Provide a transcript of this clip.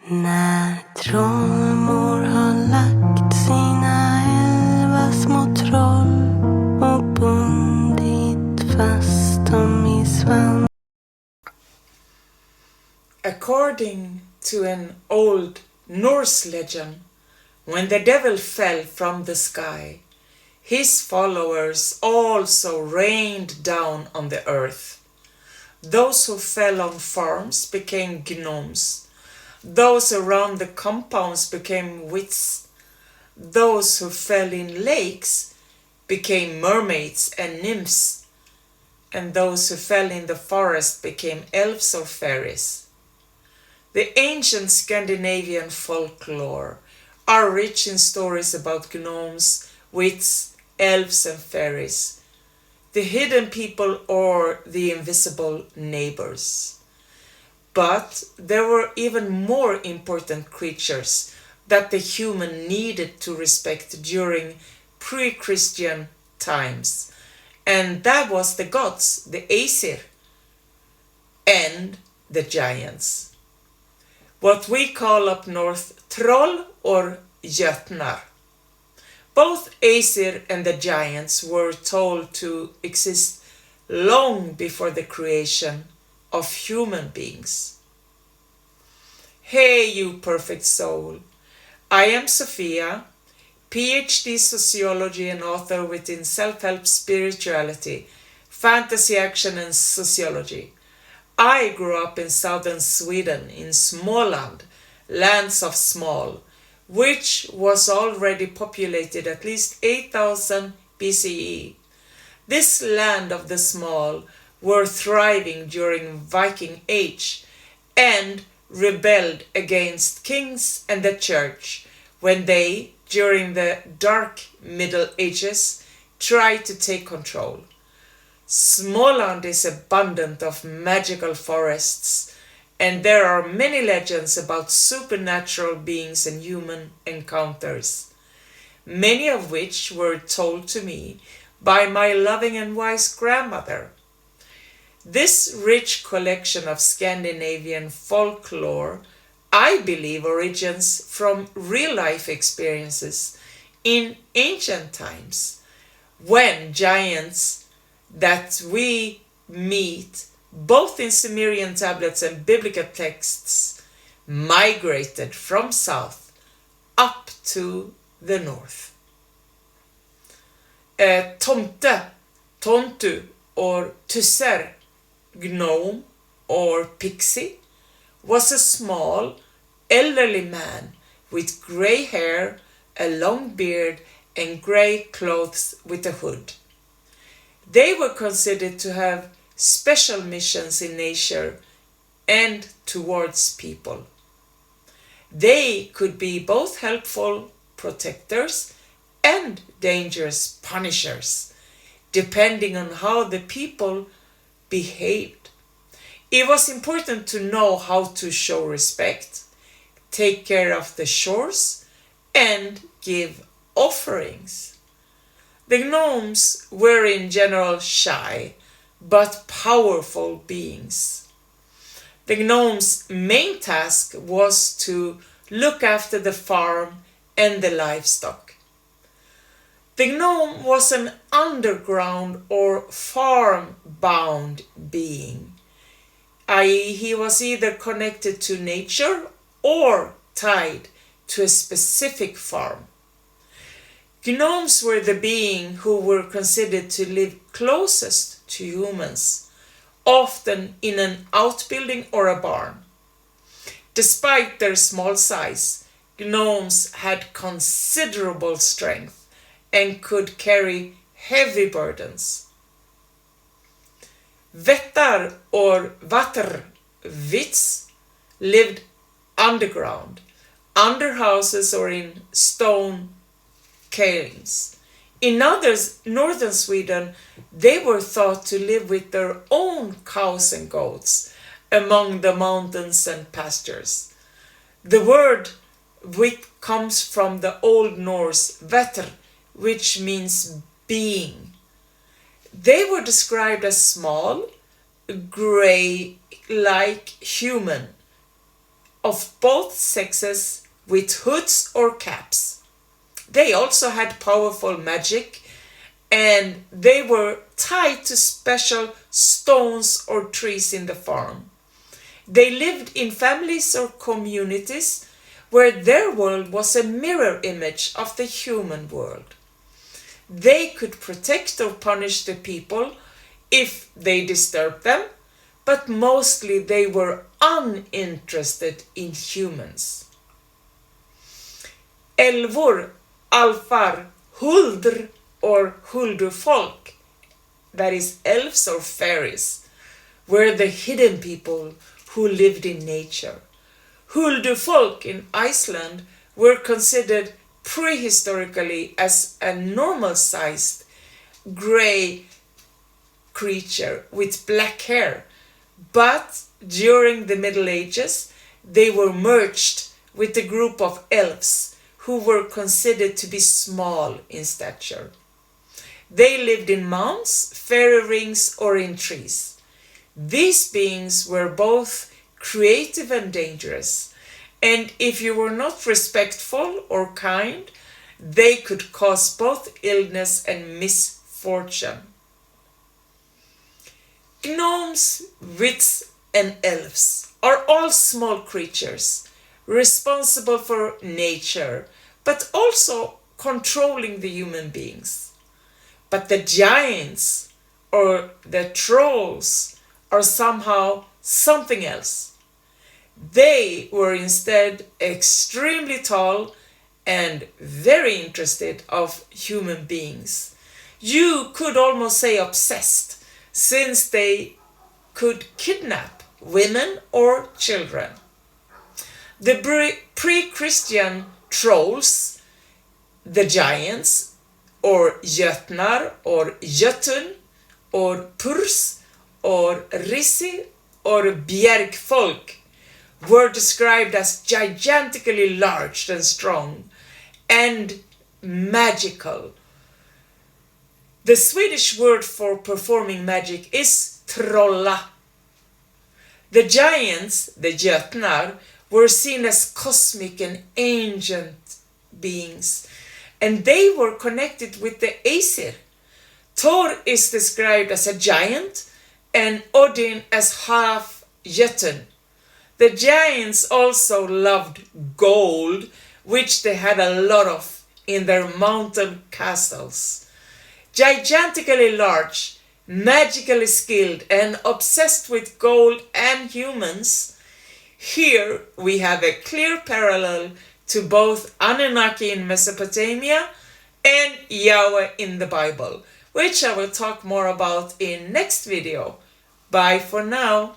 När trollmor har lagt sina 11 små troll och bundit fast dem i svamp. According to an old Norse legend, when the devil fell from the sky, his followers also rained down on the earth. Those who fell on farms became gnomes. Those around the compounds became wights. Those who fell in lakes became mermaids and nymphs. And those who fell in the forest became elves or fairies. The ancient Scandinavian folklore are rich in stories about gnomes, wights, elves and fairies, the hidden people or the invisible neighbours. But there were even more important creatures that the human needed to respect during pre-Christian times, and that was the gods, the Aesir, and the giants. What we call up north troll or jötnar. Both Aesir and the giants were told to exist long before the creation of human beings. Hey, you perfect soul! I am Sophia, PhD sociology and author within self-help spirituality, fantasy action and sociology. I grew up in southern Sweden, in Småland, lands of small, which was already populated at least 8000 BCE. This land of the small were thriving during Viking Age and rebelled against kings and the church when they, during the Dark Middle Ages, tried to take control. Småland is abundant of magical forests, and there are many legends about supernatural beings and human encounters, many of which were told to me by my loving and wise grandmother. This rich collection of Scandinavian folklore, I believe, originates from real-life experiences in ancient times, when giants that we meet both in Sumerian tablets and biblical texts migrated from south up to the north. Tomte, tontu, or tusser, gnome or pixie, was a small, elderly man with grey hair, a long beard, and grey clothes with a hood. They were considered to have special missions in nature and towards people. They could be both helpful protectors and dangerous punishers, depending on how the people behaved. It was important to know how to show respect, take care of the chores, and give offerings. The gnomes were in general shy but powerful beings. The gnomes' main task was to look after the farm and the livestock. The gnome was an underground or farm-bound being, i.e., he was either connected to nature or tied to a specific farm. Gnomes were the beings who were considered to live closest to humans, often in an outbuilding or a barn. Despite their small size, gnomes had considerable strength and could carry heavy burdens. Vättar or vatr, lived underground, under houses or in stone cairns. In northern Sweden, they were thought to live with their own cows and goats among the mountains and pastures. The word wit comes from the Old Norse vatr, which means being. They were described as small, grey, like human, of both sexes with hoods or caps. They also had powerful magic, and they were tied to special stones or trees in the farm. They lived in families or communities where their world was a mirror image of the human world. They could protect or punish the people if they disturbed them, but mostly they were uninterested in humans. Elvor, alfar, huldr or huldufolk, that is elves or fairies, were the hidden people who lived in nature. Huldufolk in Iceland were considered prehistorically as a normal-sized grey creature with black hair, but during the Middle Ages they were merged with a group of elves who were considered to be small in stature. They lived in mounds, fairy rings, or in trees. These beings were both creative and dangerous, and if you were not respectful or kind, they could cause both illness and misfortune. Gnomes, wights, and elves are all small creatures responsible for nature, but also controlling the human beings. But the giants or the trolls are somehow something else. They were instead extremely tall and very interested of human beings. You could almost say obsessed, since they could kidnap women or children. The pre-Christian trolls, the giants, or jötnar, or jötun, or purs, or rissi, or bjergfolk, were described as gigantically large and strong and magical. The Swedish word for performing magic is trolla. The giants, the jötnar, were seen as cosmic and ancient beings, and they were connected with the Aesir. Thor is described as a giant and Odin as half jötun. The giants also loved gold, which they had a lot of in their mountain castles. Gigantically large, magically skilled, and obsessed with gold and humans, here we have a clear parallel to both Anunnaki in Mesopotamia and Yahweh in the Bible, which I will talk more about in next video. Bye for now.